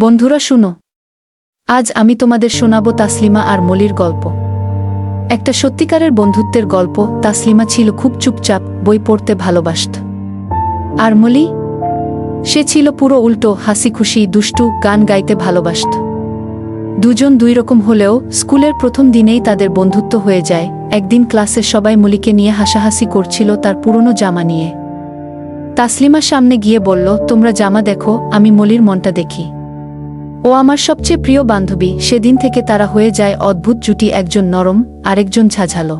বন্ধুরা শুনো, আজ আমি তোমাদের শোনাবো তাসলিমা আর মলির গল্প। একটা সত্যিকারের বন্ধুত্বের গল্প। তাসলিমা ছিল খুব চুপচাপ, বই পড়তে ভালোবাসত। আর মলি, সে ছিল পুরো উল্টো, হাসি খুশি, দুষ্টু, গান গাইতে ভালোবাসত। দুজন দুই রকম হলেও স্কুলের প্রথম দিনেই তাদের বন্ধুত্ব হয়ে যায়। একদিন ক্লাসের সবাই মলিকে নিয়ে হাসাহাসি করছিল তার পুরনো জামা নিয়ে। তাসলিমা সামনে গিয়ে বলল, তোমরা জামা দেখো, আমি মলির মনটা দেখি। ও আমার সবচেয়ে প্রিয় বান্ধবী। সেদিন থেকে তারা হয়ে যায় অদ্ভুত জুটি, একজন নরম, আরেকজন ঝাঝালো।